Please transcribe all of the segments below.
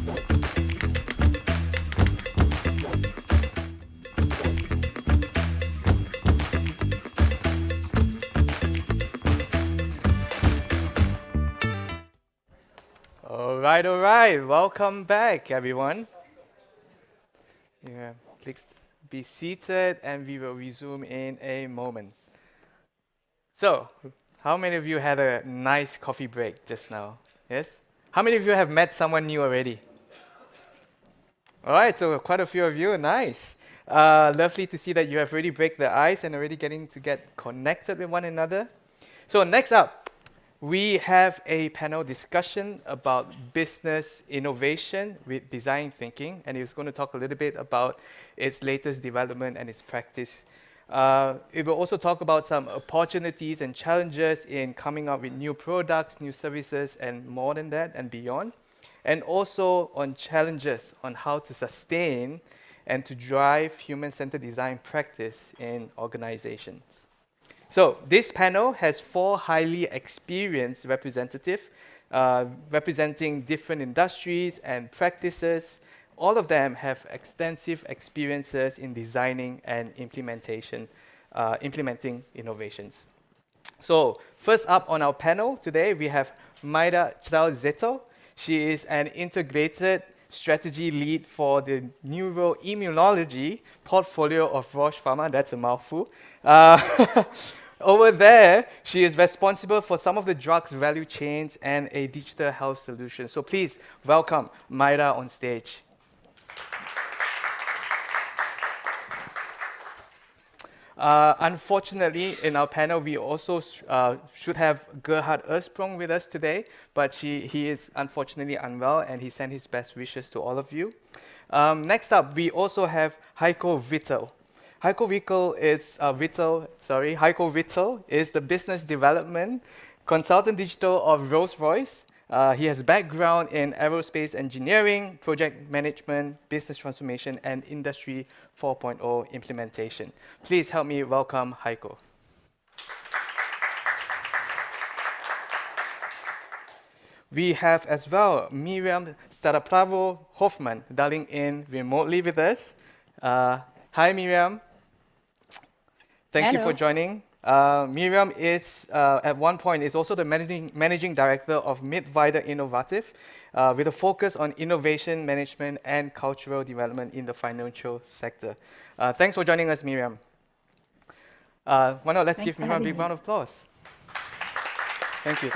All right. Welcome back, everyone. Yeah, please be seated, and we will resume in a moment. So, how many of you had a nice coffee break just now? Yes? How many of you have met someone new already? All right, so quite a few of you. Nice. Lovely to see that you have already break the ice and already getting to get connected with one another. So next up, we have a panel discussion about business innovation with design thinking, and he's going to talk a little bit about its latest development and its practice. It will also talk about some opportunities and challenges in coming up with new products, new services, and more than that and beyond. And also on challenges on how to sustain and to drive human-centered design practice in organizations. So this panel has 4 highly experienced representatives representing different industries and practices. All of them have extensive experiences in designing and implementing innovations. So first up on our panel today, we have Maira Trauzettel. She is an integrated strategy lead for the neuroimmunology portfolio of Roche Pharma. That's a mouthful. Over there, she is responsible for some of the drugs value chains and a digital health solution. So please welcome Maira on stage. Unfortunately, in our panel, we also should have Gerhard Ersprung with us today, but he is unfortunately unwell, and he sent his best wishes to all of you. Next up, we also have Heiko Witte. Heiko Witte is the business development consultant digital of Rolls-Royce. He has background in aerospace engineering, project management, business transformation, and Industry 4.0 implementation. Please help me welcome Heiko. We have as well Miriam Stareprawo-Hofmann dialing in remotely with us. Hi, Miriam. Thank you for joining. Miriam is, at one point, is also the managing director of Mittweida Innovative, with a focus on innovation management and cultural development in the financial sector. Thanks for joining us, Miriam. Why not let's give Miriam a big round of applause. Thank you.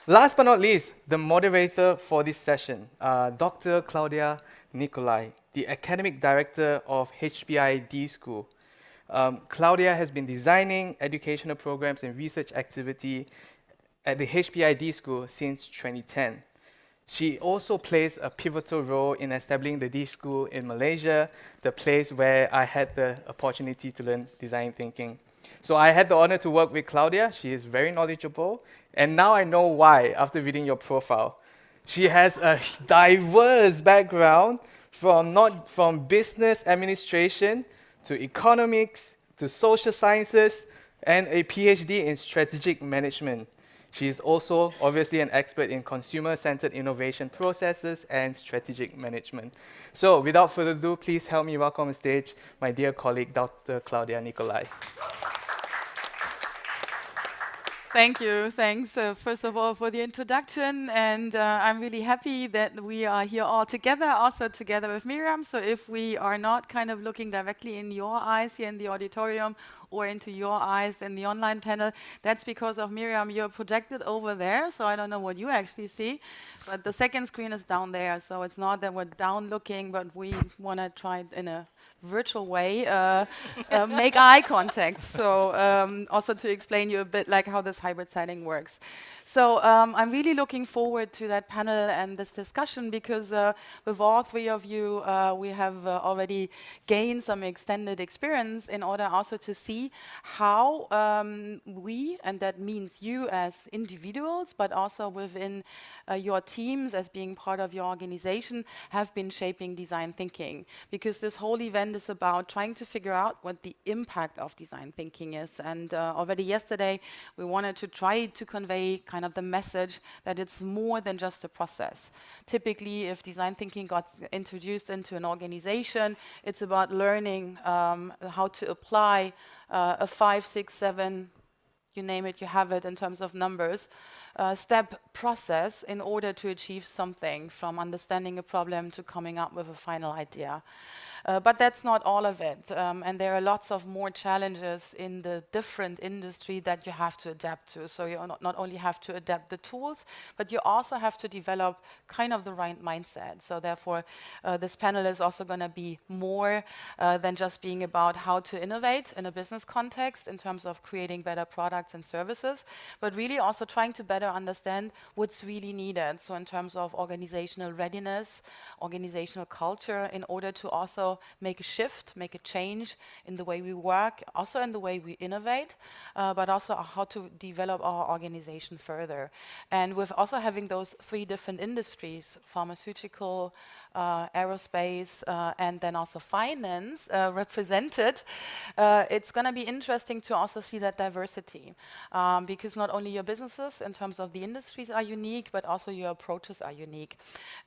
Last but not least, the moderator for this session, Dr. Claudia Nicolai, the academic director of HPI D-School. Claudia has been designing educational programs and research activity at the HPI D-School since 2010. She also plays a pivotal role in establishing the D-School in Malaysia, the place where I had the opportunity to learn design thinking. So I had the honor to work with Claudia. She is very knowledgeable, and now I know why after reading your profile. She has a diverse background from business administration to economics, to social sciences, and a PhD in strategic management. She is also obviously an expert in consumer-centered innovation processes and strategic management. So without further ado, please help me welcome on stage my dear colleague, Dr. Claudia Nicolai. Thank you. Thanks, first of all, for the introduction. And I'm really happy that we are here all together, also together with Miriam. So if we are not kind of looking directly in your eyes here in the auditorium or into your eyes in the online panel, that's because of Miriam. You're projected over there, so I don't know what you actually see. But the second screen is down there, so it's not that we're down looking, but we want to try it in a virtual way, make eye contact. So also to explain you a bit like how this hybrid setting works. So I'm really looking forward to that panel and this discussion because with all 3 of you, we have already gained some extended experience in order also to see see how we, and that means you as individuals, but also within your teams as being part of your organization, have been shaping design thinking. Because this whole event is about trying to figure out what the impact of design thinking is. And already yesterday, we wanted to try to convey kind of the message that it's more than just a process. Typically, if design thinking got introduced into an organization, it's about learning how to apply a 5, 6, 7, you name it, you have it in terms of numbers, step process in order to achieve something, from understanding a problem to coming up with a final idea. But that's not all of it. And there are lots of more challenges in the different industry that you have to adapt to. So you not only have to adapt the tools, but you also have to develop kind of the right mindset. So therefore, this panel is also going to be more than just being about how to innovate in a business context in terms of creating better products and services, but really also trying to better understand what's really needed. So in terms of organizational readiness, organizational culture, in order to also make a shift, make a change in the way we work, also in the way we innovate, but also how to develop our organization further. And with also having those 3 different industries, pharmaceutical, aerospace, and then also finance represented, it's going to be interesting to also see that diversity, because not only your businesses in terms of the industries are unique, but also your approaches are unique.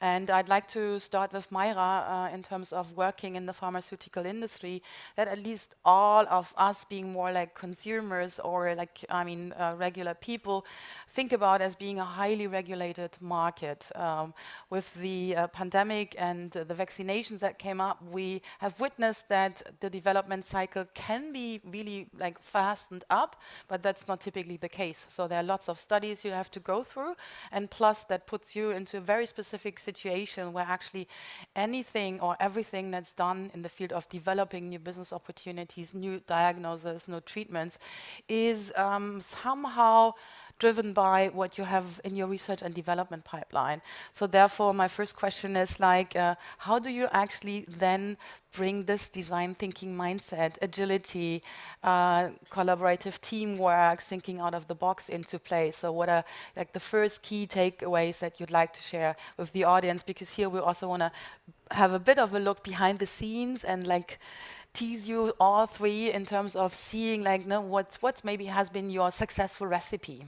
And I'd like to start with Maira in terms of working in the pharmaceutical industry, that at least all of us being more like consumers or like, regular people, think about as being a highly regulated market. With the pandemic and the vaccinations that came up, we have witnessed that the development cycle can be really like fastened up, but that's not typically the case. So there are lots of studies you have to go through, and plus that puts you into a very specific situation where actually anything or everything that's done in the field of developing new business opportunities, new diagnoses, new treatments, is somehow driven by what you have in your research and development pipeline. So therefore, my first question is like, how do you actually then bring this design thinking mindset, agility, collaborative teamwork, thinking out of the box into play? So what are like the first key takeaways that you'd like to share with the audience? Because here we also want to have a bit of a look behind the scenes and like tease you all 3 in terms of seeing like what's maybe has been your successful recipe.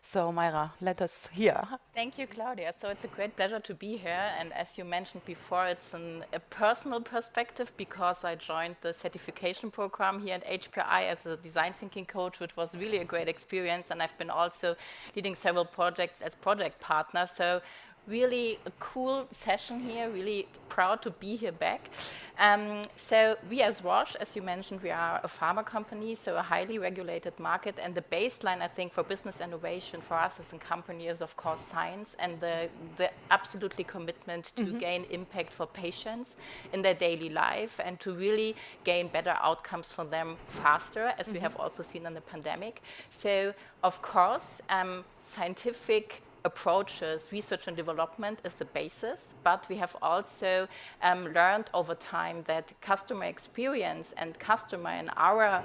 So Maira, let us hear. Thank you, Claudia. So it's a great pleasure to be here. And as you mentioned before, it's a personal perspective because I joined the certification program here at HPI as a design thinking coach, which was really a great experience. And I've been also leading several projects as project partner. So really a cool session here, really proud to be here back. So we as Roche, as you mentioned, we are a pharma company, so a highly regulated market. And the baseline, I think, for business innovation for us as a company is, of course, science and the absolutely commitment to gain impact for patients in their daily life and to really gain better outcomes for them faster, as we have also seen in the pandemic. So, of course, scientific approaches, research and development is the basis, but we have also learned over time that customer experience and customer in our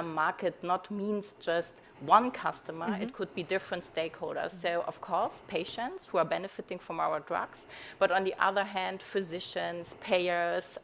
market not means just one customer, it could be different stakeholders. So, of course, patients who are benefiting from our drugs, but on the other hand, physicians, payers,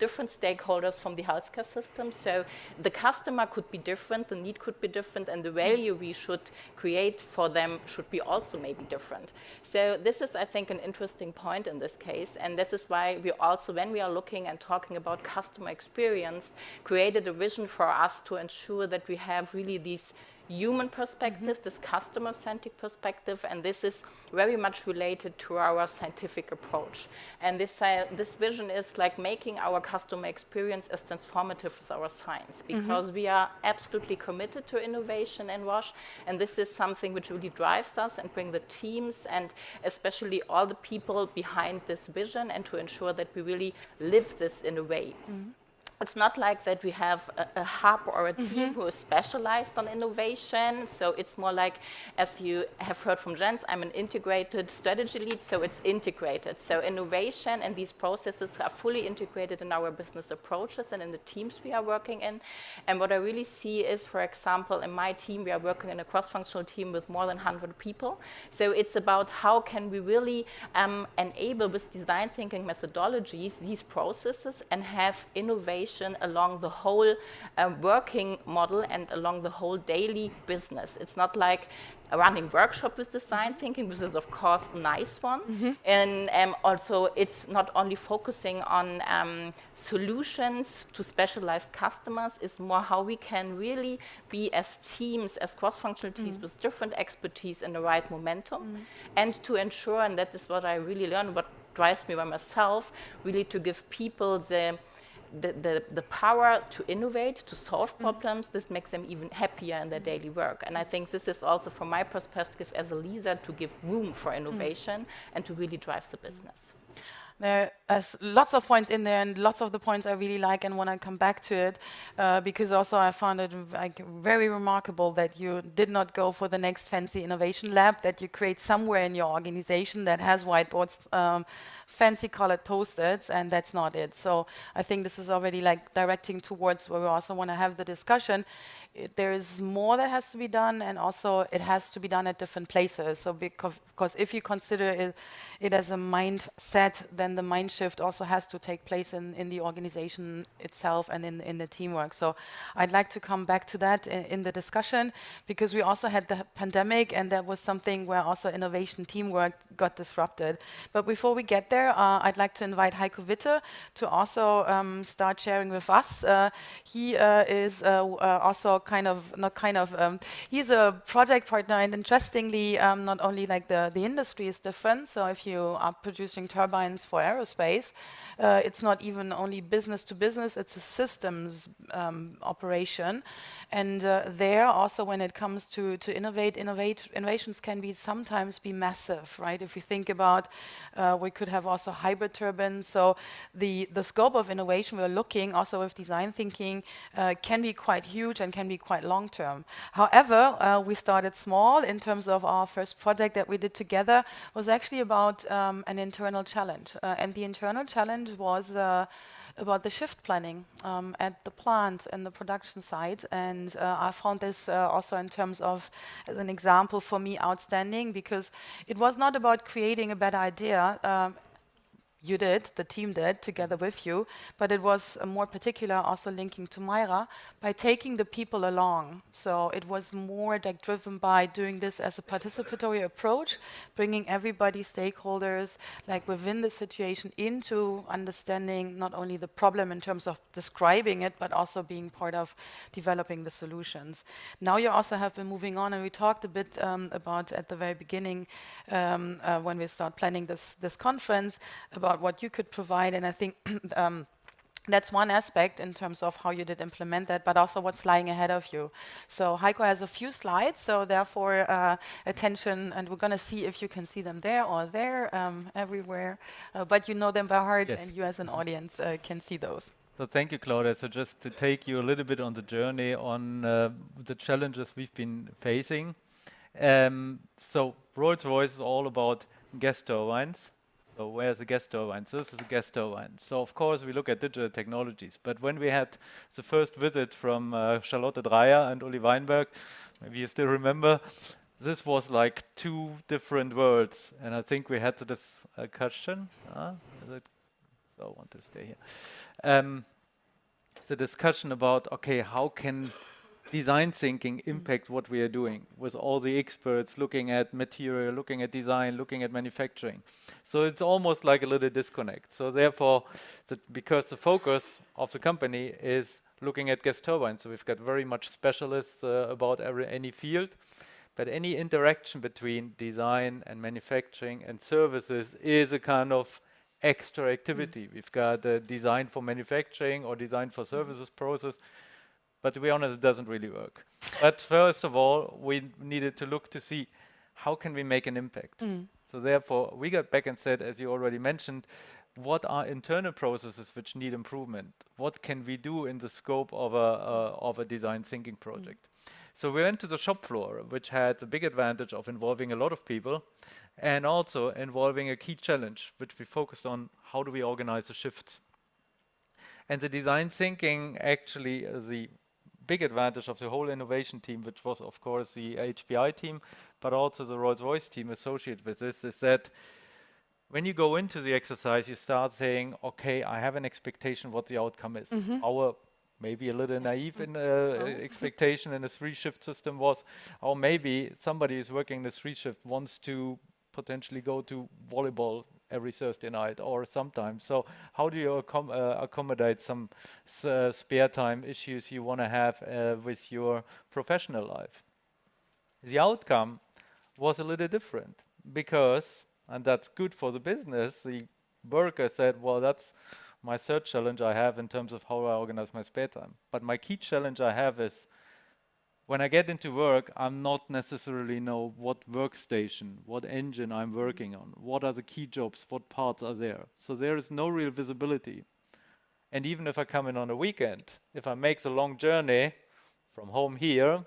different stakeholders from the healthcare system. So the customer could be different, the need could be different, and the value we should create for them should be also maybe different. So this is, I think, an interesting point in this case, and this is why we also, when we are looking and talking about customer experience, created a vision for us to ensure that we have really these human perspective, this customer-centric perspective, and this is very much related to our scientific approach. And this vision is like making our customer experience as transformative as our science, because we are absolutely committed to innovation in Roche, and this is something which really drives us and bring the teams and especially all the people behind this vision and to ensure that we really live this in a way. it's not like that we have a hub or a team who is specialized on innovation. So it's more like, as you have heard from Jens, I'm an integrated strategy lead, so it's integrated. So innovation and these processes are fully integrated in our business approaches and in the teams we are working in. And what I really see is, for example, in my team, we are working in a cross-functional team with more than 100 people. So it's about how can we really enable with design thinking methodologies these processes and have innovation along the whole working model and along the whole daily business. It's not like running workshop with design thinking, which is of course a nice one. And also it's not only focusing on solutions to specialized customers, it's more how we can really be as teams, as cross-functional teams with different expertise and the right momentum. And to ensure, and that is what I really learned, what drives me by myself, really to give people the power to innovate, to solve problems. This makes them even happier in their daily work. And I think this is also, from my perspective as a leader, to give room for innovation and to really drive the business. There are lots of points in there, and lots of the points I really like and want to come back to it, because also I found it very remarkable that you did not go for the next fancy innovation lab that you create somewhere in your organization that has whiteboards, fancy colored post-its, and that's not it. So I think this is already like directing towards where we also want to have the discussion. There is more that has to be done, and also it has to be done at different places. So because if you consider it as a mindset, then the mind shift also has to take place in the organization itself and in the teamwork. So I'd like to come back to that in the discussion, because we also had the pandemic, and that was something where also innovation teamwork got disrupted. But before we get there, I'd like to invite Heiko Witte to also start sharing with us. He is also he's a project partner, and interestingly, not only like the industry is different. So if you are producing turbines for aerospace, it's not even only business to business, it's a systems operation. And there also, when it comes to innovations can be sometimes be massive, right? If you think about, we could have also hybrid turbines. So the scope of innovation we're looking also with design thinking can be quite huge and can be quite long term. However, we started small in terms of our first project that we did together was actually about an internal challenge. And the internal challenge was about the shift planning at the plant and the production site. And I found this also in terms of, as an example for me, outstanding, because it was not about creating a better idea. You did, the team did, together with you, but it was more particular also linking to Maira by taking the people along. So it was more like driven by doing this as a participatory approach, bringing everybody, stakeholders, like within the situation into understanding not only the problem in terms of describing it, but also being part of developing the solutions. Now you also have been moving on, and we talked a bit about at the very beginning when we start planning this conference about what you could provide, and I think that's one aspect in terms of how you did implement that, but also what's lying ahead of you. So Heiko has a few slides, so therefore attention, and we're going to see if you can see them there or there, everywhere, but you know them by heart, yes. And you as an audience can see those. So thank you, Claudia. So just to take you a little bit on the journey on the challenges we've been facing. So Rolls-Royce is all about gas turbines. So where's the gas turbine? So this is a gas turbine. So of course we look at digital technologies. But when we had the first visit from Charlotte Dreyer and Uli Weinberg, maybe you still remember, this was like two different worlds. And I think we had this discussion. So I want to stay here. The discussion about, okay, how can design thinking impact what we are doing with all the experts looking at material, looking at design, looking at manufacturing. So it's almost like a little disconnect. So therefore, because the focus of the company is looking at gas turbines, so we've got very much specialists about any field, but any interaction between design and manufacturing and services is a kind of extra activity. We've got design for manufacturing or design for services process. But to be honest, it doesn't really work. But first of all, we needed to look to see how can we make an impact. So therefore, we got back and said, as you already mentioned, what are internal processes which need improvement? What can we do in the scope of a design thinking project? So we went to the shop floor, which had the big advantage of involving a lot of people and also involving a key challenge, which we focused on: how do we organize the shifts? And the design thinking, actually, the big advantage of the whole innovation team, which was, of course, the HPI team, but also the Rolls-Royce team associated with this, is that when you go into the exercise, you start saying, okay, I have an expectation what the outcome is. Our maybe a little naive in expectation in a 3-shift system was, or maybe somebody is working the 3-shift wants to potentially go to volleyball every Thursday night or sometimes. So how do you accommodate some spare time issues you want to have with your professional life? The outcome was a little different because, and that's good for the business, the worker said, well, that's my third challenge I have in terms of how I organize my spare time. But my key challenge I have is when I get into work, I'm not necessarily know what workstation, what engine I'm working on, what are the key jobs, what parts are there. So there is no real visibility. And even if I come in on a weekend, if I make the long journey from home here,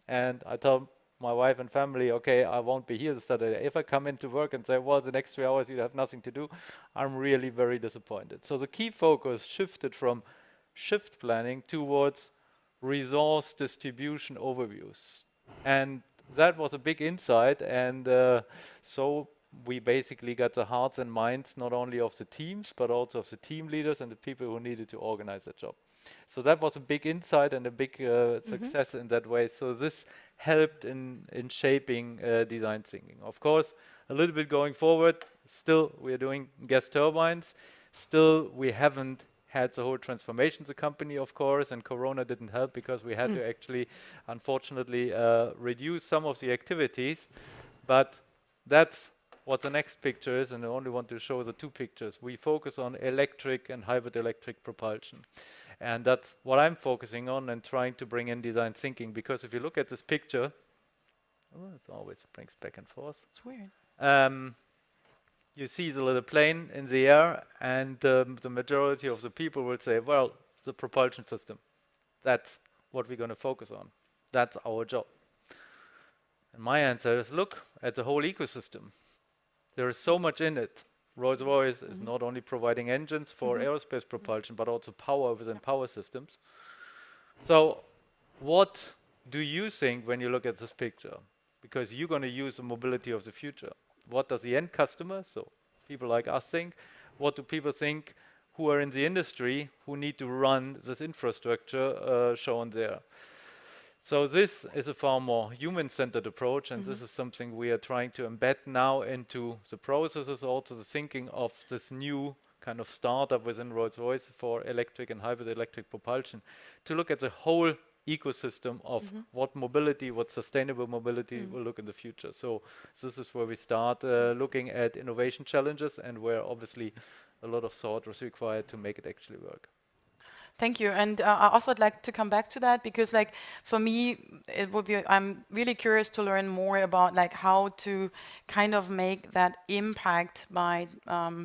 and I tell my wife and family, okay, I won't be here this Saturday. If I come into work and say, well, the next 3 hours you have nothing to do, I'm really very disappointed. So the key focus shifted from shift planning towards resource distribution overviews. And that was a big insight. And so we basically got the hearts and minds not only of the teams, but also of the team leaders and the people who needed to organize that job. So that was a big insight and a big success in that way. So this helped in shaping design thinking. Of course, a little bit going forward, still we're doing gas turbines. Still, we haven't had the whole transformation of the company, of course, and Corona didn't help because we had to actually, unfortunately, reduce some of the activities. But that's what the next picture is, and I only want to show the 2 pictures. We focus on electric and hybrid electric propulsion. And that's what I'm focusing on and trying to bring in design thinking, because if you look at this picture, it always brings back and forth. It's weird. You see the little plane in the air, and the majority of the people will say, well, the propulsion system, that's what we're going to focus on. That's our job. And my answer is, look at the whole ecosystem. There is so much in it. Rolls-Royce is not only providing engines for aerospace propulsion, but also power within power systems. So what do you think when you look at this picture? Because you're going to use the mobility of the future. What does the end customer, so people like us, think? What do people think who are in the industry who need to run this infrastructure shown there? So this is a far more human-centered approach, and this is something we are trying to embed now into the processes, also the thinking of this new kind of startup within Rolls-Royce for electric and hybrid electric propulsion, to look at the whole ecosystem of what mobility, what sustainable mobility will look in the future. So this is where we start looking at innovation challenges, and where obviously a lot of thought was required to make it actually work. Thank you. And I also would like to come back to that, because like for me, it would be, I'm really curious to learn more about like how to kind of make that impact by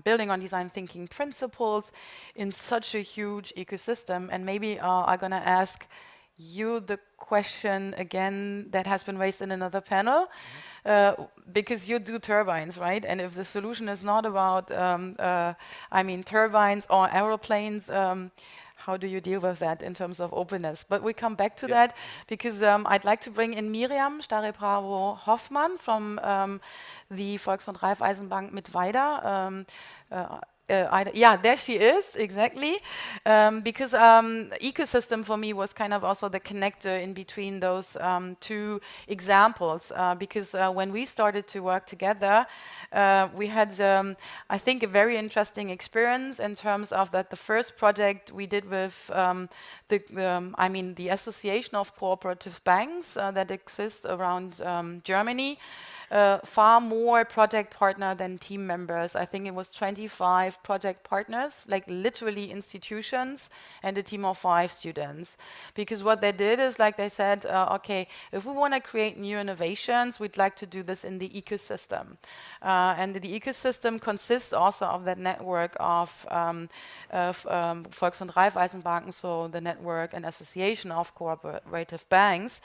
building on design thinking principles in such a huge ecosystem. And maybe I'm going to ask you the question again that has been raised in another panel, because you do turbines, right? And if the solution is not about, I mean, turbines or aeroplanes, how do you deal with that in terms of openness? But we come back to that, because I'd like to bring in Miriam Stareprawo-Hofmann from the Volks- und Raiffeisenbank Mittweida. Yeah, there she is, exactly. Because ecosystem for me was kind of also the connector in between those 2 examples. Because when we started to work together, we had, I think, a very interesting experience in terms of that the first project we did with the Association of Cooperative Banks that exists around Germany. far more project partner than team members. I think it was 25 project partners, like literally institutions, and a team of 5 students. Because what they did is, like they said, okay, if we want to create new innovations, we'd like to do this in the ecosystem. And the ecosystem consists also of that network of Volks- und Raiffeisenbanken, so the network and association of cooperative banks.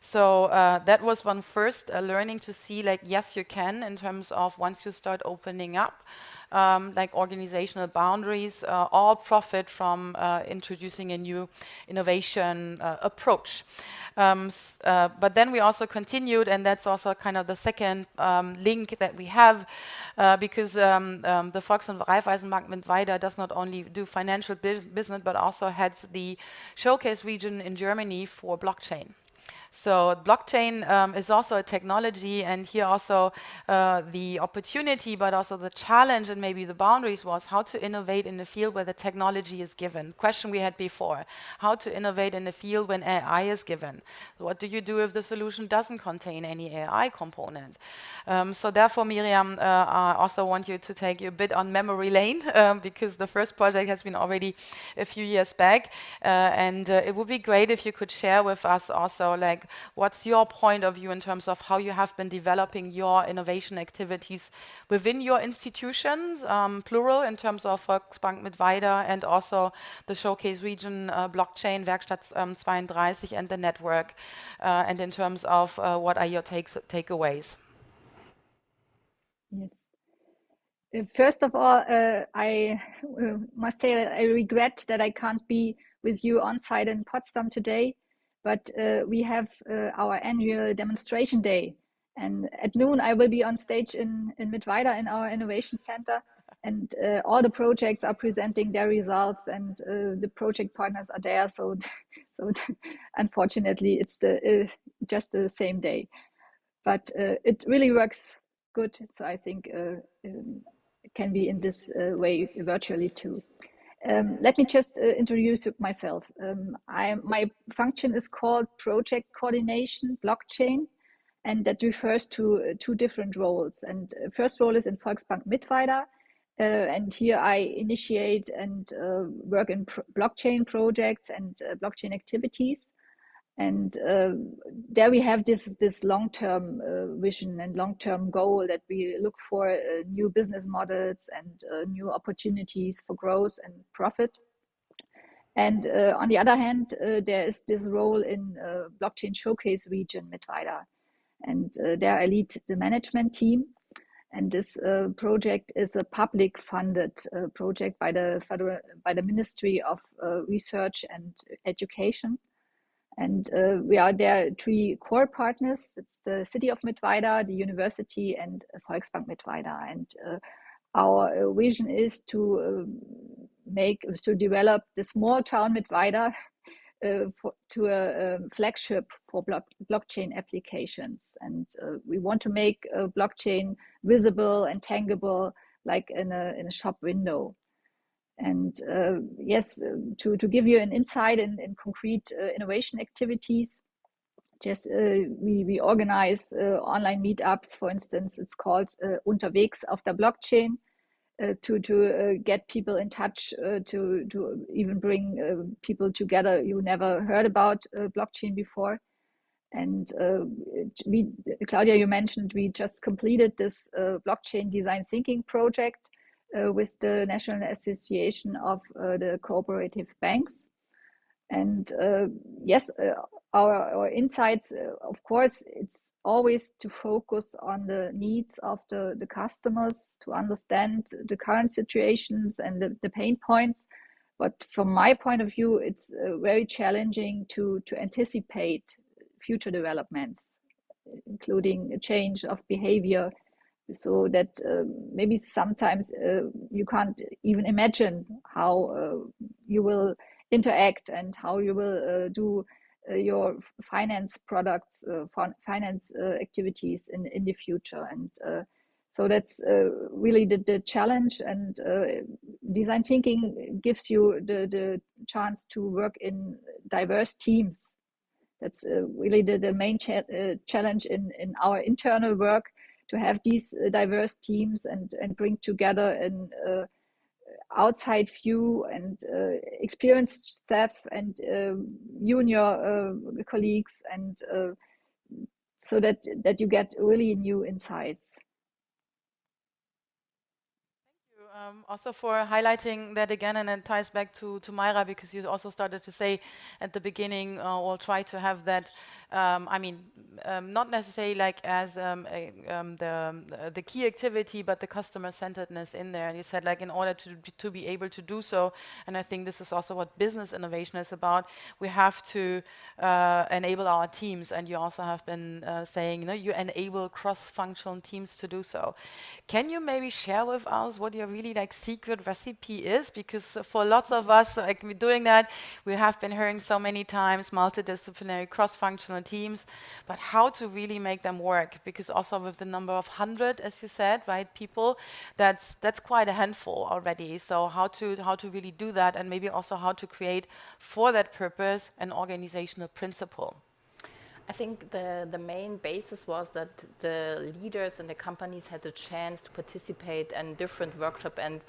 So that was one first learning to see, like, yes, you can, in terms of once you start opening up, like organizational boundaries, all profit from introducing a new innovation approach. But then we also continued, and that's also kind of the second link that we have, because the Volks- und Raiffeisenbank Mittweida does not only do financial business, but also has the showcase region in Germany for blockchain. So blockchain is also a technology, and here also the opportunity, but also the challenge and maybe the boundaries was how to innovate in a field where the technology is given. Question we had before, how to innovate in a field when AI is given. What do you do if the solution doesn't contain any AI component? So therefore, Miriam, I also want you to take you a bit on memory lane, because the first project has been already a few years back, and it would be great if you could share with us also, like, what's your point of view in terms of how you have been developing your innovation activities within your institutions, plural, in terms of Volksbank Mittweida and also the showcase region blockchain, Werkstatt 32, and the network, and in terms of what are your takeaways? Yes. First of all, I must say that I regret that I can't be with you on site in Potsdam today, but we have our annual demonstration day. And at noon, I will be on stage in Mittweida in our innovation center. And all the projects are presenting their results, and the project partners are there. So unfortunately, it's just the same day. But it really works good. So I think it can be in this way virtually too. Let me just introduce myself. My function is called Project Coordination Blockchain, and that refers to 2 different roles. And first role is in Volksbank Mittweida, and here I initiate and work in blockchain projects and blockchain activities. And there we have this long-term vision and long-term goal that we look for new business models and new opportunities for growth and profit. And on the other hand, there is this role in blockchain showcase region Mittweida. And there I lead the management team. And this project is a public funded project by the Ministry of Research and Education. And we are there 3 core partners. It's the city of Mittweida, the university, and Volksbank Mittweida. And our vision is to develop the small town Mittweida to a flagship for blockchain applications. And we want to make blockchain visible and tangible, like in a shop window. And yes, to give you an insight in concrete innovation activities, just we organize online meetups. For instance, it's called Unterwegs auf der Blockchain, to get people in touch, to even bring people together who never heard about blockchain before. And Claudia, you mentioned we just completed this blockchain design thinking project with the National Association of the Cooperative Banks. And yes, our insights, of course, it's always to focus on the needs of the customers, to understand the current situations and the pain points. But from my point of view, it's very challenging to anticipate future developments, including a change of behavior, so that maybe sometimes you can't even imagine how you will interact and how you will do your finance products, finance activities in the future. And so that's really the challenge. And design thinking gives you the chance to work in diverse teams. That's really the main challenge in our internal work, to have these diverse teams and bring together an outside view and experienced staff and junior colleagues, and so that you get really new insights. Also for highlighting that again, and it ties back to Maira, because you also started to say at the beginning, we'll try to have that, not necessarily like as the key activity, but the customer-centeredness in there. And you said like in order to be able to do so, and I think this is also what business innovation is about, we have to enable our teams, and you also have been saying, you enable cross-functional teams to do so. Can you maybe share with us what your really like secret recipe is? Because for lots of us like doing that, we have been hearing so many times multidisciplinary cross-functional teams, but how to really make them work? Because also with the number of 100, as you said, right, people, that's quite a handful already. So how to really do that, and maybe also how to create for that purpose an organizational principle. I think the main basis was that the leaders in the companies had the chance to participate in different workshops and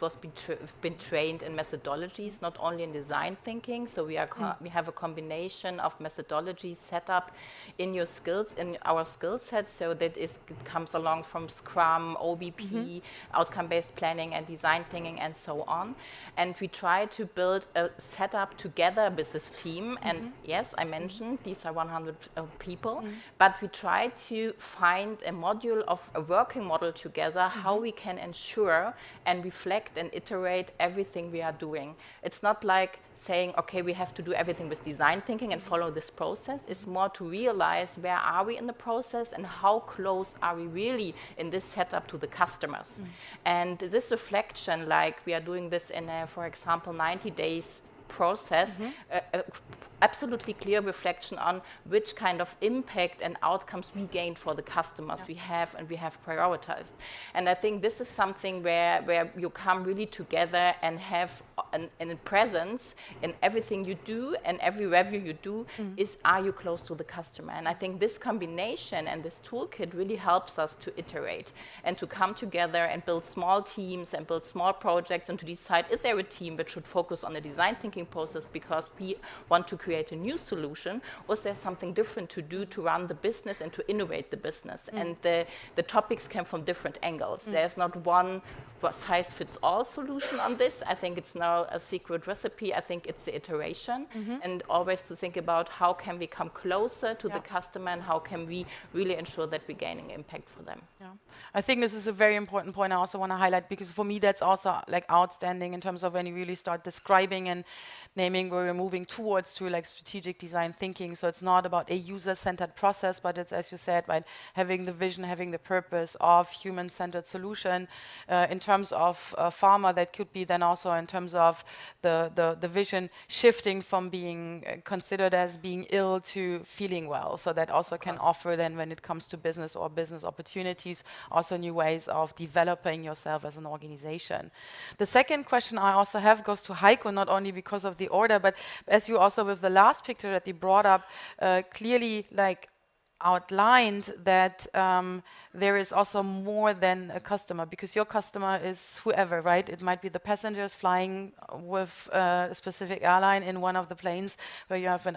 been trained in methodologies, not only in design thinking. So we have a combination of methodologies set up in our skill set, so that it comes along from Scrum, OBP, outcome-based planning and design thinking and so on. And we try to build a setup together with this team. And yes, I mentioned these are 100 people, but we try to find a working model together, how we can ensure and reflect and iterate everything we are doing. It's not like saying, okay, we have to do everything with design thinking and follow this process. It's more to realize where are we in the process and how close are we really in this setup to the customers. And this reflection, like we are doing this in a, for example, 90 days process, absolutely clear reflection on which kind of impact and outcomes we gained for the customers we have prioritized. And I think this is something where you come really together and have a presence in everything you do, and every review you do is, are you close to the customer? And I think this combination and this toolkit really helps us to iterate and to come together and build small teams and build small projects, and to decide, is there a team that should focus on the design thinking process because we want to create a new solution, or is there something different to do to run the business and to innovate the business? And the topics come from different angles. There's not one size-fits-all solution on this. I think it's now a secret recipe. I think it's the iteration, and always to think about how can we come closer to the customer, and how can we really ensure that we're gaining impact for them. I think this is a very important point I also want to highlight, because for me that's also like outstanding in terms of when you really start describing and naming where we're moving towards to like strategic design thinking. So it's not about a user-centered process, but it's, as you said, right, having the vision, having the purpose of human-centered solution. In terms of pharma, that could be then also in terms of the vision shifting from being considered as being ill to feeling well. So that also can offer then, when it comes to business or business opportunities, also new ways of developing yourself as an organization. The second question I also have goes to Heiko, not only because of the order, but as you also with the last picture that you brought up, clearly like outlined that there is also more than a customer, because your customer is whoever, right? It might be the passengers flying with a specific airline in one of the planes where you have an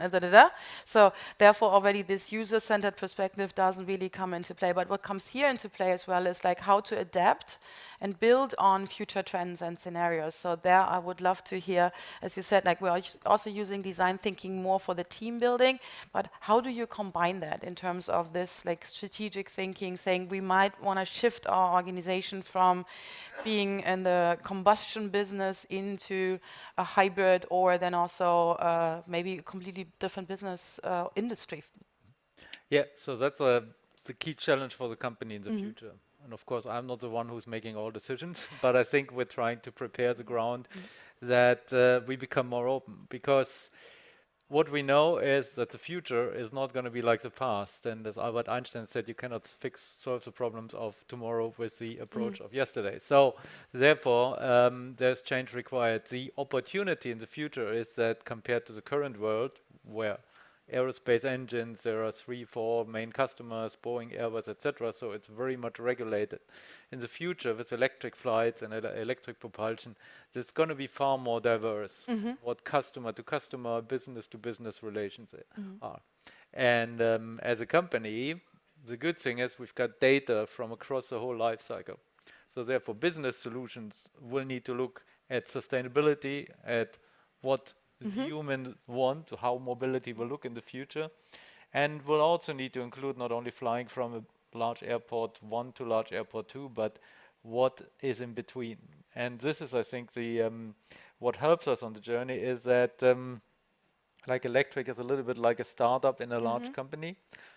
So therefore already this user-centered perspective doesn't really come into play. But what comes here into play as well is like how to adapt and build on future trends and scenarios. So there I would love to hear, as you said, like we're also using design thinking more for the team building, but how do you combine that in terms of this like strategic thinking, saying we might want to shift our organization from being in the combustion business into a hybrid, or then also maybe a completely different business industry? Yeah, so that's the key challenge for the company in the future. And of course, I'm not the one who's making all decisions, but I think we're trying to prepare the ground that we become more open, because what we know is that the future is not going to be like the past. And as Albert Einstein said, you cannot solve the problems of tomorrow with the approach of yesterday. So therefore, there's change required. The opportunity in the future is that compared to the current world, where aerospace engines, there are 3, 4 main customers, Boeing, Airbus, etc. So it's very much regulated. In the future, with electric flights and electric propulsion, there's going to be far more diverse what customer to customer, business to business relations are. And as a company, the good thing is we've got data from across the whole life cycle. So therefore, business solutions will need to look at sustainability, at what humans want, how mobility will look in the future, and will also need to include not only flying from a large airport 1 to large airport 2, but what is in between. And this is, I think, the what helps us on the journey is that like electric is a little bit like a startup in a large company.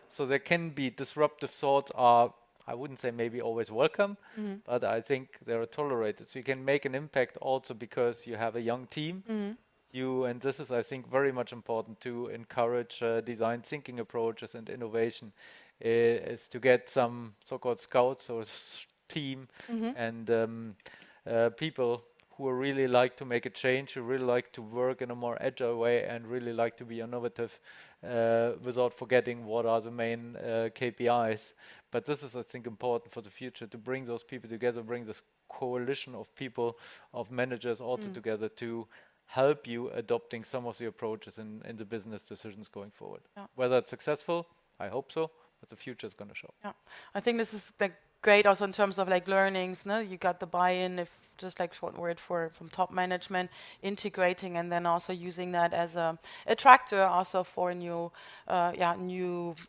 So there can be disruptive thoughts are, I wouldn't say maybe always welcome, but I think they're tolerated. So you can make an impact also because you have a young team. And this is, I think, very much important to encourage design thinking approaches and innovation, is to get some so-called scouts or team and people who really like to make a change, who really like to work in a more agile way and really like to be innovative without forgetting what are the main KPIs. But this is, I think, important for the future, to bring those people together, bring this coalition of people, of managers also together to help you adopting some of the approaches in the business decisions going forward. Whether it's successful, I hope so, but the future is going to show. I think this is like great also in terms of like learnings. No, you got the buy-in, if just like short word from top management, integrating and then also using that as a attractor also for new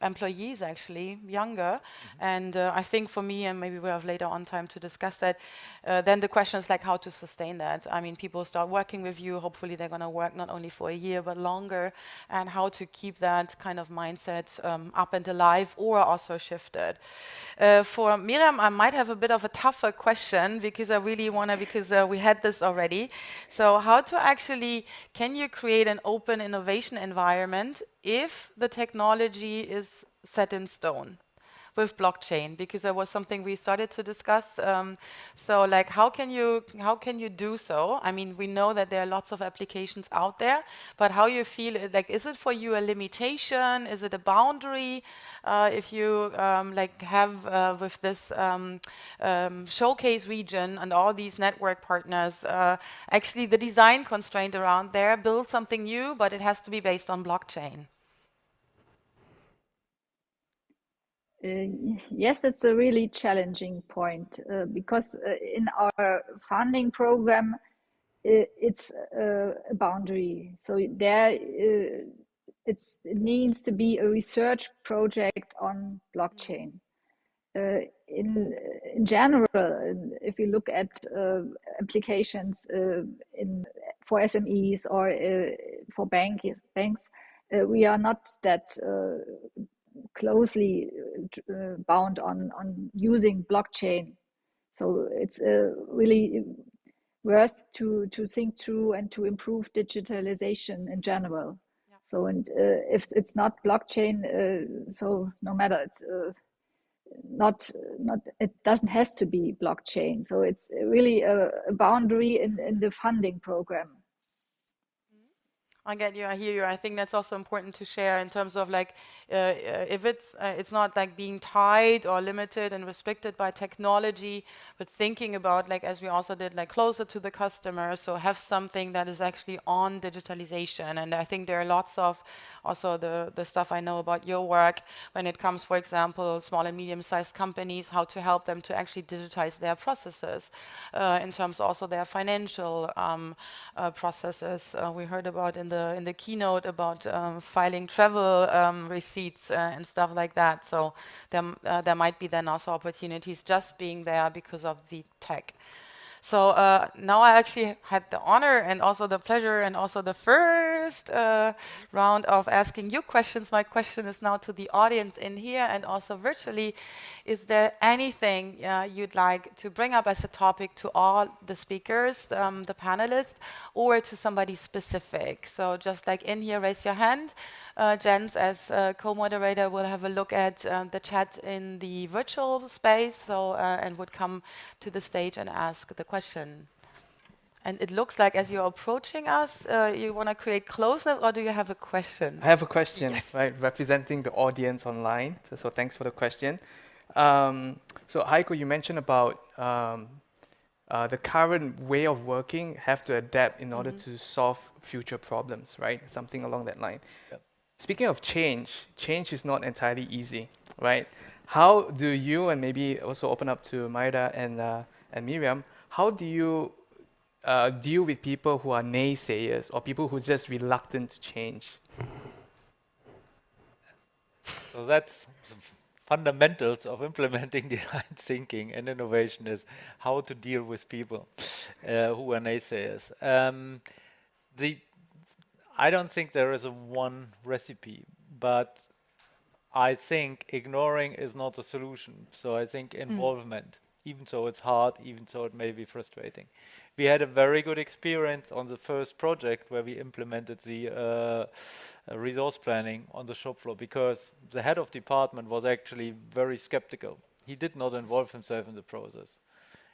employees, actually younger. And I think for me, and maybe we have later on time to discuss that, then the question is like how to sustain that. I mean, people start working with you, hopefully they're going to work not only for a year but longer, and how to keep that kind of mindset up and alive or also shifted. For Miriam, I might have a bit of a tougher question because I really want to, because we had this already. So how to actually, can you create an open innovation environment if the technology is set in stone with blockchain? Because that was something we started to discuss. So like, how can you do so? I mean, we know that there are lots of applications out there, but how you feel, like, is it for you a limitation? Is it a boundary? If you like have with this showcase region and all these network partners, actually the design constraint around there, build something new, but it has to be based on blockchain. Yes, it's a really challenging point because in our funding program, it's a boundary. So there, it needs to be a research project on blockchain. In general, if you look at applications for SMEs or for banks, we are not that closely bound on using blockchain. So it's really worth to think through and to improve digitalization in general. So, and if it's not blockchain, so no matter, it's not it doesn't has to be blockchain. So it's really a boundary in the funding program. I get you, I hear you. I think that's also important to share in terms of like, if it's not like being tied or limited and restricted by technology, but thinking about, like, as we also did, like closer to the customer, so have something that is actually on digitalization. And I think there are lots of also the stuff I know about your work when it comes, for example, small and medium-sized companies, how to help them to actually digitize their processes, in terms also their financial processes. We heard about in the keynote about filing travel receipts and stuff like that. So there might be then also opportunities just being there because of the tech. So now I actually had the honor and also the pleasure and also the first round of asking you questions. My question is now to the audience in here and also virtually. Is there anything you'd like to bring up as a topic to all the speakers, the panelists, or to somebody specific? So just like in here, raise your hand. Jens, as co-moderator, will have a look at the chat in the virtual space, so and would come to the stage and ask the question. And it looks like as you're approaching us, you want to create closeness, or do you have a question? I have a question, Yes. right, representing the audience online. So thanks for the question. So Heiko, you mentioned about the current way of working have to adapt in order to solve future problems, right? Something along that line. Yep. Speaking of change, change is not entirely easy, right? How do you, and maybe also open up to Maira and Miriam, how do you deal with people who are naysayers or people who are just reluctant to change? So that's the fundamentals of implementing design thinking and innovation is how to deal with people who are naysayers. I don't think there is a one recipe, but I think ignoring is not a solution. So I think involvement, even though it's hard, even though it may be frustrating. We had a very good experience on the first project where we implemented the resource planning on the shop floor because the head of department was actually very skeptical. He did not involve himself in the process.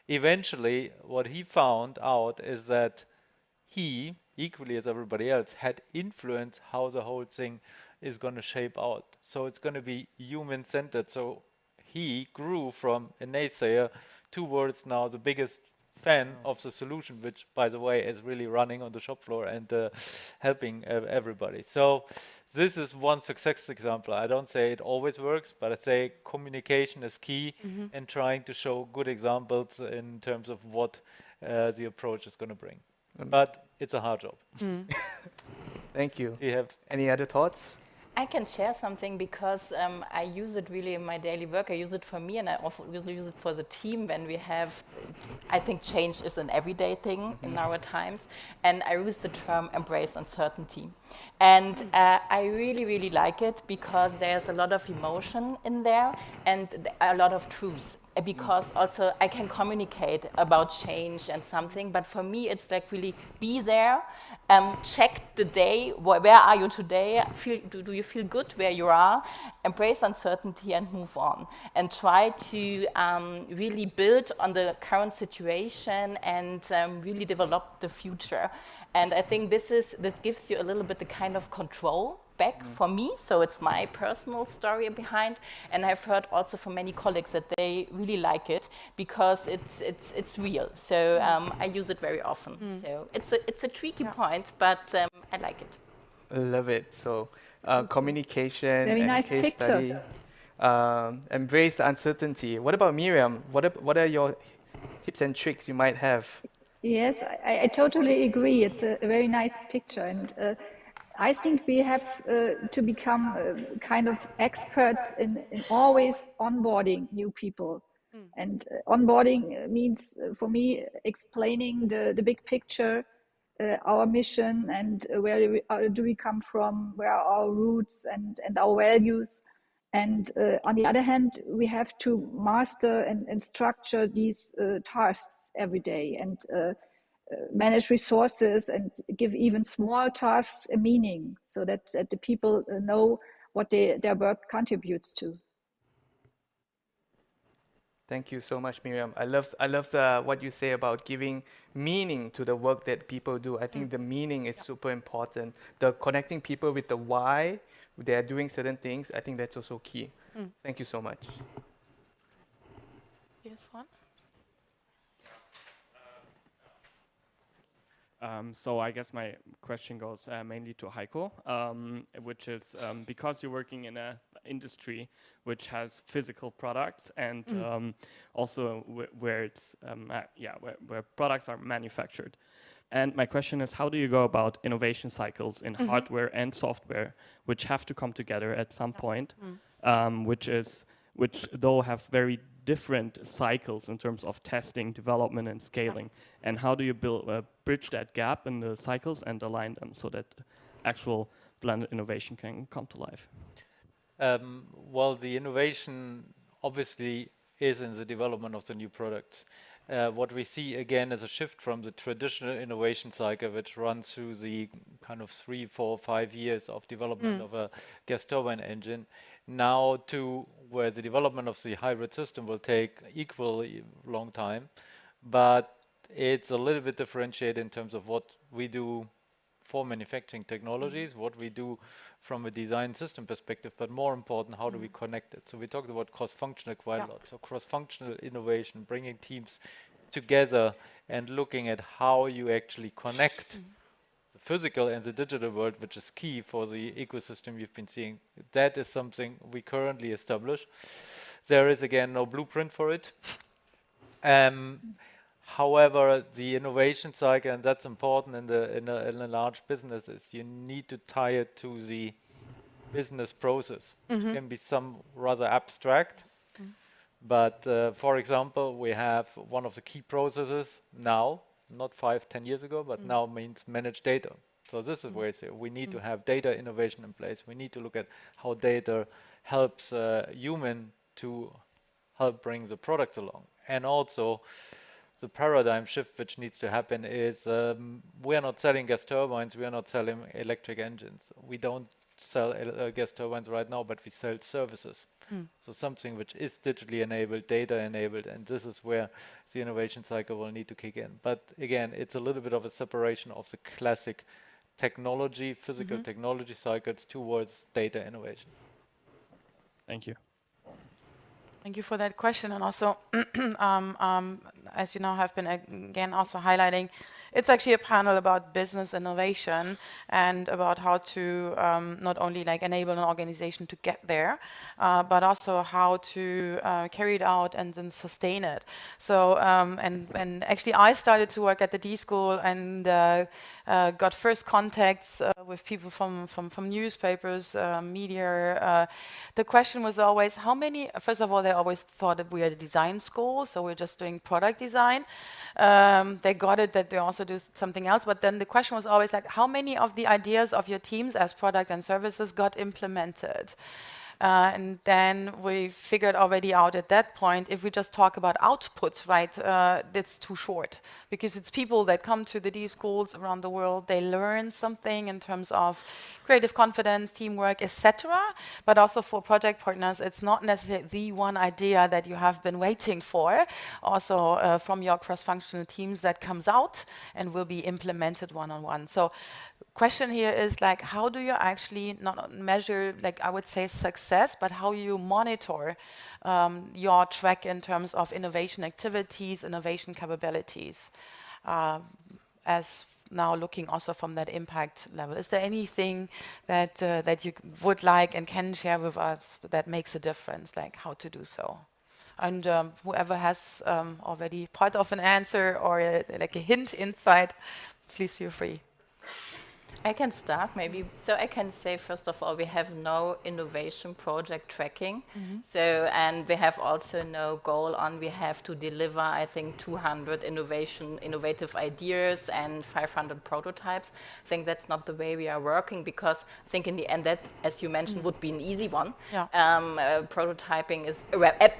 Eventually, what he found out is that he, equally as everybody else, had influenced how the whole thing is going to shape out. So it's going to be human-centered. So he grew from a naysayer towards now the biggest fan of the solution, which, by the way, is really running on the shop floor and helping everybody. So this is one success example. I don't say it always works, but I say communication is key and trying to show good examples in terms of what the approach is going to bring. But it's a hard job. Thank you. Do you have any other thoughts? I can share something because I use it really in my daily work. I use it for me and I also use it for the team when we have, I think change is an everyday thing in our times. And I use the term embrace uncertainty. And I really, really like it because there's a lot of emotion in there and a lot of truth. Because also I can communicate about change and something, but for me it's like really be there, check the day, where are you today, do you feel good where you are, embrace uncertainty and move on. And try to really build on the current situation and really develop the future. And I think this gives you a little bit the kind of control back for me, so it's my personal story behind, and I've heard also from many colleagues that they really like it because it's real. So I use it very often. So it's a tricky point, but I like it. I love it. So communication Very and nice case picture. study. Embrace the uncertainty. What about Miriam? What are your tips and tricks you might have? Yes, I totally agree. It's a very nice picture, and I think we have to become kind of experts in always onboarding new people. And onboarding means, for me, explaining the big picture, our mission, and where do we come from, where are our roots and our values. And on the other hand, we have to master and structure these tasks every day and manage resources and give even small tasks a meaning so that the people know what their work contributes to. Thank you so much, Miriam. I love what you say about giving meaning to the work that people do. I think the meaning is super important. The connecting people with the why they are doing certain things, I think that's also key. Thank you so much. Here's one. So I guess my question goes mainly to Heiko, which is because you're working in an industry which has physical products and also where it's where products are manufactured. And my question is, how do you go about innovation cycles in hardware and software, which have to come together at some point, which though have very different cycles in terms of testing, development, and scaling? And how do you bridge that gap in the cycles and align them so that actual blended innovation can come to life? Well, the innovation obviously is in the development of the new products. What we see again is a shift from the traditional innovation cycle, which runs through the kind of 3, 4, 5 years of development of a gas turbine engine, now to where the development of the hybrid system will take equally long time, but it's a little bit differentiated in terms of what we do for manufacturing technologies, what we do from a design system perspective, but more important, how do we connect it? So we talked about cross-functional quite a lot. So cross-functional innovation, bringing teams together and looking at how you actually connect the physical and the digital world, which is key for the ecosystem you've been seeing. That is something we currently establish. There is, again, no blueprint for it. However, the innovation cycle, and that's important in a large business, is you need to tie it to the business process. It can be some rather abstract, but for example, we have one of the key processes now, not 5-10 years ago, but now means manage data. So this is where I say we need to have data innovation in place. We need to look at how data helps human to help bring the product along. And also, the paradigm shift which needs to happen is we are not selling gas turbines, we are not selling electric engines. We don't sell gas turbines right now, but we sell services. So something which is digitally enabled, data enabled, and this is where the innovation cycle will need to kick in. But again, it's a little bit of a separation of the classic technology, physical technology cycles towards data innovation. Thank you. Thank you for that question, and also, as you now have been again also highlighting, it's actually a panel about business innovation and about how to not only like enable an organization to get there, but also how to carry it out and then sustain it. So, and actually I started to work at the D-School and got first contacts with people from newspapers, media. The question was always, how many, first of all, they always thought that we are a design school, so we're just doing product design. They got it that they also do something else, but then the question was always like, how many of the ideas of your teams as product and services got implemented? And then we figured already out at that point, if we just talk about outputs, right, that's too short. Because it's people that come to the D-schools around the world, they learn something in terms of creative confidence, teamwork, etc. But also for project partners, it's not necessarily the one idea that you have been waiting for. Also from your cross-functional teams that comes out and will be implemented one-on-one. So question here is like, how do you actually not measure, like I would say success, but how you monitor your track in terms of innovation activities, innovation capabilities, as now looking also from that impact level. Is there anything that that you would like and can share with us that makes a difference, like how to do so? And whoever has already part of an answer or like a hint inside, please feel free. I can start maybe. So I can say, first of all, we have no innovation project tracking. So, and we have also no goal on, we have to deliver, I think, 200 innovative ideas and 500 prototypes. I think that's not the way we are working, because I think in the end that, as you mentioned, would be an easy one. Yeah. Prototyping is,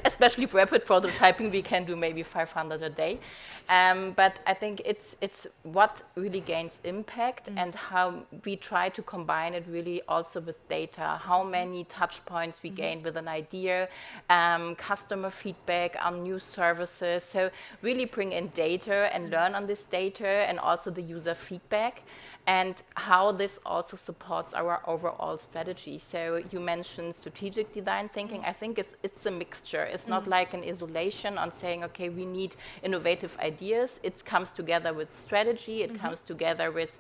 especially rapid prototyping, we can do maybe 500 a day. But I think it's what really gains impact and how we try to combine it really also with data, how many touch points we gain with an idea, customer feedback on new services. So really bring in data and learn on this data, and also the user feedback, and how this also supports our overall strategy. So you mentioned strategic design thinking. I think it's a mixture. It's not like an isolation on saying, okay, we need innovative ideas. It comes together with strategy. It comes together with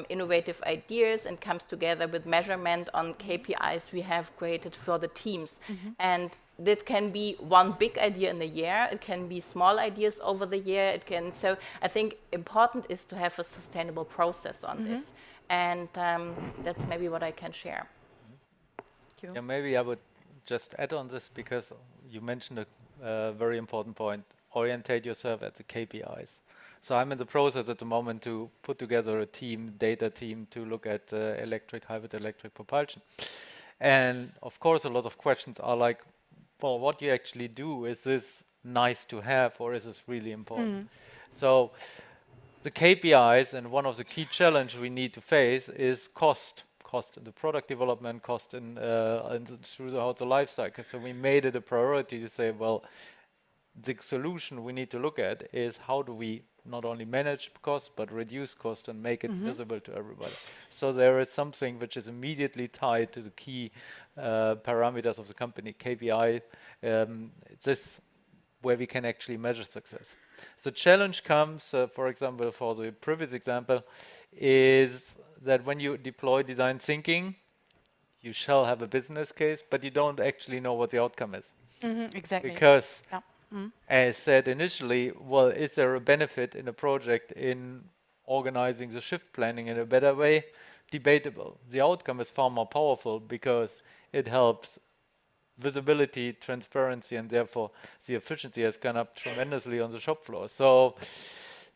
innovative ideas, and comes together with measurement on KPIs we have created for the teams. And that can be one big idea in a year. It can be small ideas over the year. It can. So I think important is to have a sustainable process on this, and that's maybe what I can share. Thank you. Yeah, maybe I would just add on this, because you mentioned a very important point: orientate yourself at the KPIs. So I'm in the process at the moment to put together a team, data team, to look at hybrid electric propulsion. And of course, a lot of questions are like, well, what you actually do, is this nice to have, or is this really important? So the KPIs, and one of the key challenges we need to face is cost in the product development, cost in throughout the life cycle. So we made it a priority to say, well, the solution we need to look at is how do we not only manage costs, but reduce cost and make it visible to everybody. So there is something which is immediately tied to the key parameters of the company, KPI. This where we can actually measure success. The challenge comes, for example, for the previous example, is that when you deploy design thinking, you shall have a business case, but you don't actually know what the outcome is. Exactly. Because, as said initially, well, is there a benefit in a project in organizing the shift planning in a better way? Debatable. The outcome is far more powerful because it helps visibility, transparency, and therefore the efficiency has gone up tremendously on the shop floor. So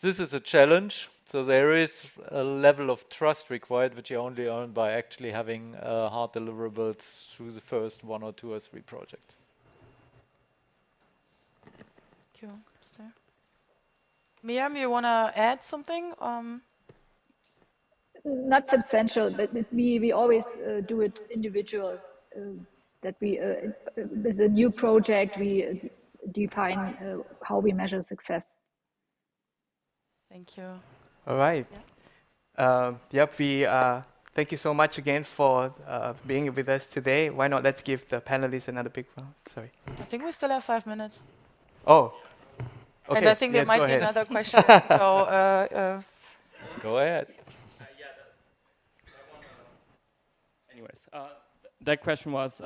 this is a challenge. So there is a level of trust required, which you only earn by actually having hard deliverables through the first 1 or 2 or 3 projects. Thank you. Miriam, you want to add something? Not substantial, but we always do it individual. That we, with a new project, we define how we measure success. Thank you. All right. Yep, we thank you so much again for being with us today. Why not let's give the panelists another big round. Sorry. I think we still have 5 minutes. Oh. Okay. And I think there might be another question. So let's go ahead. Anyways, that question was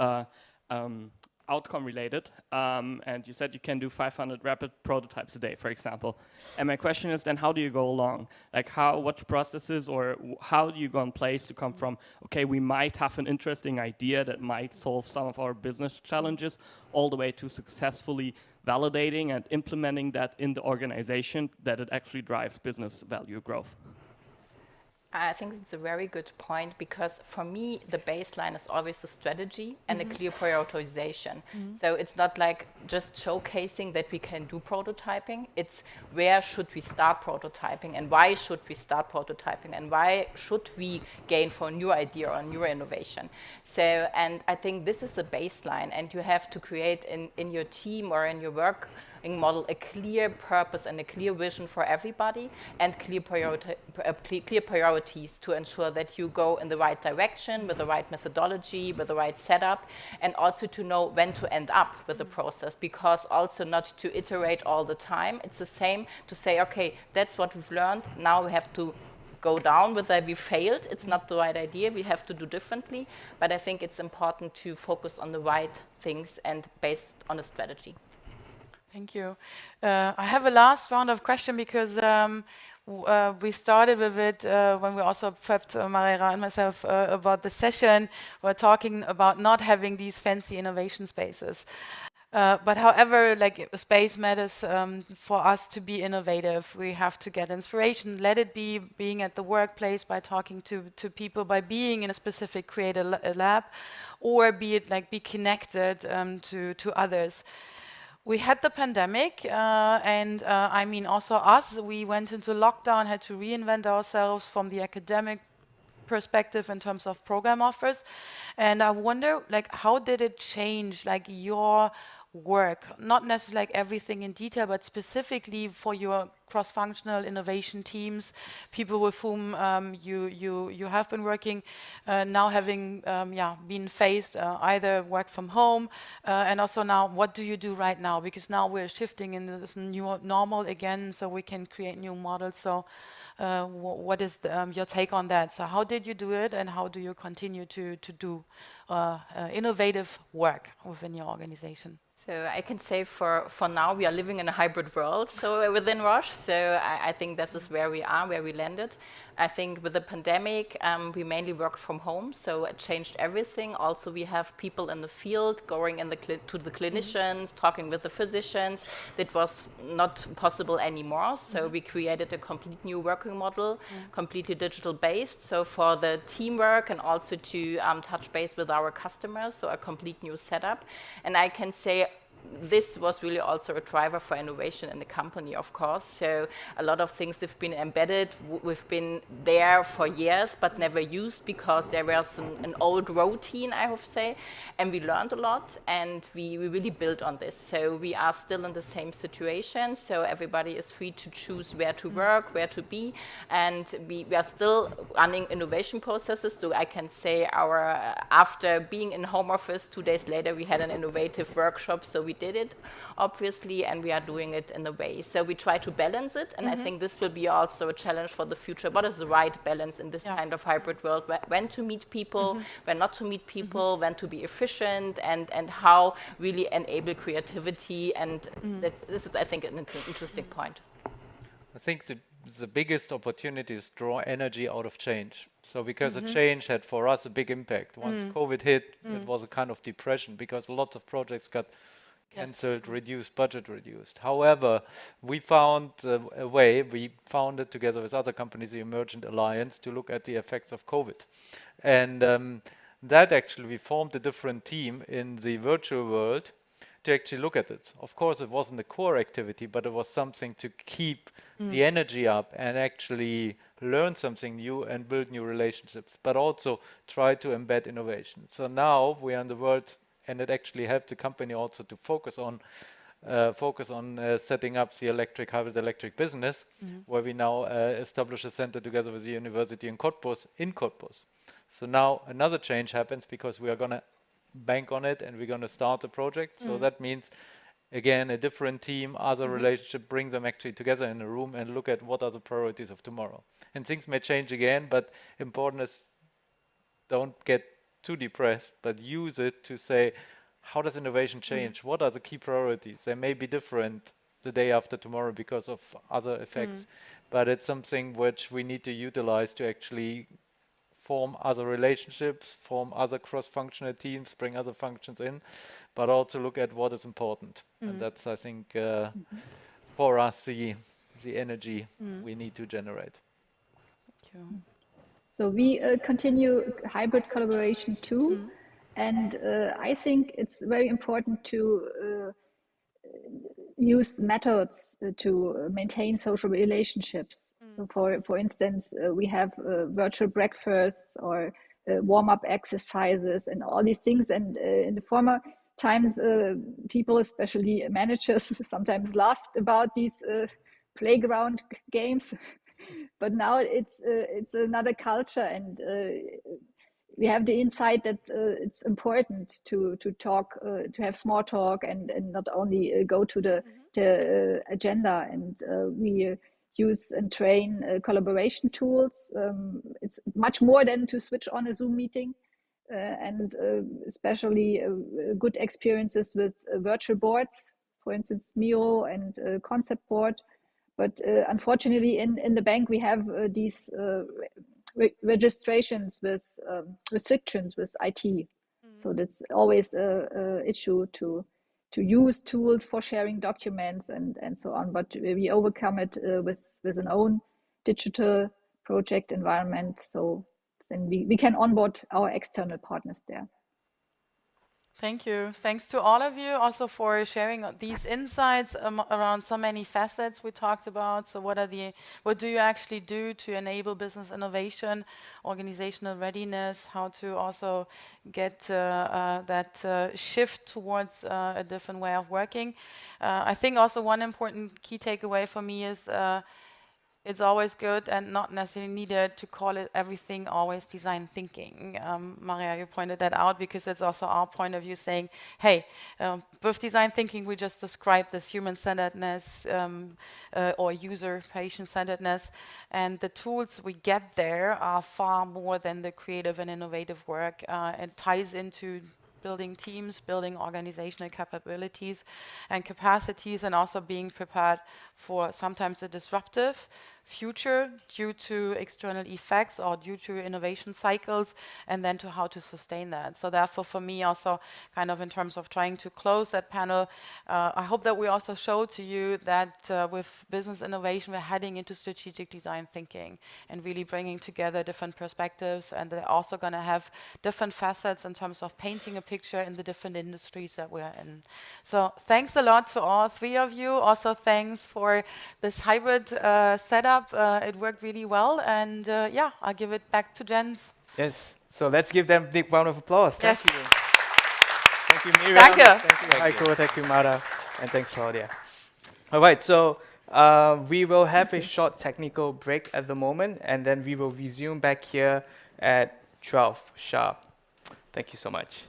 outcome related, and you said you can do 500 rapid prototypes a day, for example. And my question is then, how do you go along? Like what processes or how do you go in place to come from, okay, we might have an interesting idea that might solve some of our business challenges, all the way to successfully validating and implementing that in the organization, that it actually drives business value growth? I think it's a very good point, because for me, the baseline is always the strategy and a clear prioritization. So it's not like just showcasing that we can do prototyping. It's where should we start prototyping, and why should we start prototyping, and why should we gain for a new idea or new innovation. So, and I think this is the baseline, and you have to create in your team or in your work model a clear purpose and a clear vision for everybody, and clear priorities to ensure that you go in the right direction with the right methodology, with the right setup, and also to know when to end up with the process, because also not to iterate all the time. It's the same to say, okay, that's what we've learned, now we have to go down with that we failed. It's not the right idea, we have to do differently, but I think it's important to focus on the right things and based on a strategy. Thank you. I have a last round of question, because we started with it when we also prepped Maira and myself about the session. We're talking about not having these fancy innovation spaces. But however, like space matters for us to be innovative. We have to get inspiration. Let it be being at the workplace, by talking to people, by being in a specific creative lab, or be it like be connected to others. We had the pandemic, and I mean also us, we went into lockdown, had to reinvent ourselves from the academic perspective in terms of program offers. And I wonder, like, how did it change, like, your work? Not necessarily like everything in detail, but specifically for your cross-functional innovation teams, people with whom you have been working, now having been faced either work from home, and also now what do you do right now? Because now we're shifting into this new normal again, so we can create new models. So what is your take on that? So how did you do it, and how do you continue to do innovative work within your organization? So I can say for now we are living in a hybrid world, so within Roche. So I think this is where we are, where we landed. I think with the pandemic, we mainly worked from home, so it changed everything. Also, we have people in the field going in to the clinicians, talking with the physicians. That was not possible anymore. So we created a complete new working model, completely digital based. So for the teamwork and also to touch base with our customers, so a complete new setup. And I can say this was really also a driver for innovation in the company, of course. So a lot of things have been embedded. We've been there for years, but never used because there was an old routine, I would say. And we learned a lot, and we really built on this. So we are still in the same situation. So everybody is free to choose where to work, where to be. And we are still running innovation processes. So I can say after being in home office, 2 days later, we had an innovative workshop. So we did it, obviously, and we are doing it in a way. So we try to balance it, and I think this will be also a challenge for the future. What is the right balance in this kind of hybrid world? When to meet people, when not to meet people, when to be efficient, and how really enable creativity. And this is, I think, an interesting point. I think the biggest opportunity is draw energy out of change. So because the change had for us a big impact. Once COVID hit, it was a kind of depression because lots of projects got cancelled, reduced, budget reduced. However, we found a way, we founded together with other companies the Emergent Alliance to look at the effects of COVID. And that actually, we formed a different team in the virtual world to actually look at it. Of course, it wasn't the core activity, but it was something to keep the energy up and actually learn something new and build new relationships, but also try to embed innovation. So now we are in the world, and it actually helped the company also to focus on setting up the hybrid electric business, where we now establish a center together with the university in Cottbus. So now another change happens because we are going to bank on it and we're going to start the project. So that means, again, a different team, other relationship, bring them actually together in a room and look at what are the priorities of tomorrow. And things may change again, but important is don't get too depressed, but use it to say, how does innovation change? What are the key priorities? They may be different the day after tomorrow because of other effects, but it's something which we need to utilize to actually form other relationships, form other cross-functional teams, bring other functions in, but also look at what is important. And that's, I think, for us, the energy we need to generate. Thank you. So we continue hybrid collaboration too. And I think it's very important to use methods to maintain social relationships. So for instance, we have virtual breakfasts or warm-up exercises and all these things. And in the former times, people, especially managers, sometimes laughed about these playground games. But now it's another culture, and we have the insight that it's important to talk, to have small talk, and not only go to the agenda. And we use and train collaboration tools. It's much more than to switch on a Zoom meeting, and especially good experiences with virtual boards, for instance, Miro and Concept Board. But unfortunately, in the bank, we have these registrations with restrictions with IT. So that's always a issue to use tools for sharing documents and so on. But we overcome it with an own digital project environment. So then we can onboard our external partners there. Thank you. Thanks to all of you also for sharing these insights around so many facets we talked about. So what do you actually do to enable business innovation, organizational readiness, how to also get that shift towards a different way of working. I think also one important key takeaway for me is it's always good and not necessarily needed to call it everything always design thinking. Maria, you pointed that out because it's also our point of view saying, hey, with design thinking, we just described this human-centeredness or user patient-centeredness. And the tools we get there are far more than the creative and innovative work. It ties into building teams, building organizational capabilities and capacities, and also being prepared for sometimes a disruptive future due to external effects or due to innovation cycles, and then to how to sustain that. So therefore, for me also, kind of in terms of trying to close that panel, I hope that we also show to you that with business innovation, we're heading into strategic design thinking and really bringing together different perspectives, and they're also going to have different facets in terms of painting a picture in the different industries that we're in. So thanks a lot to all three of you. Also thanks for this hybrid setup. It worked really well, and yeah, I'll give it back to Jens. Yes. So let's give them a big round of applause. Yes. Thank you. Thank you, Miriam. Danke. Thank you, Heiko. Thank you, Maira. And thanks, Claudia. All right. So we will have a short technical break at the moment, and then we will resume back here at 12 sharp. Thank you so much.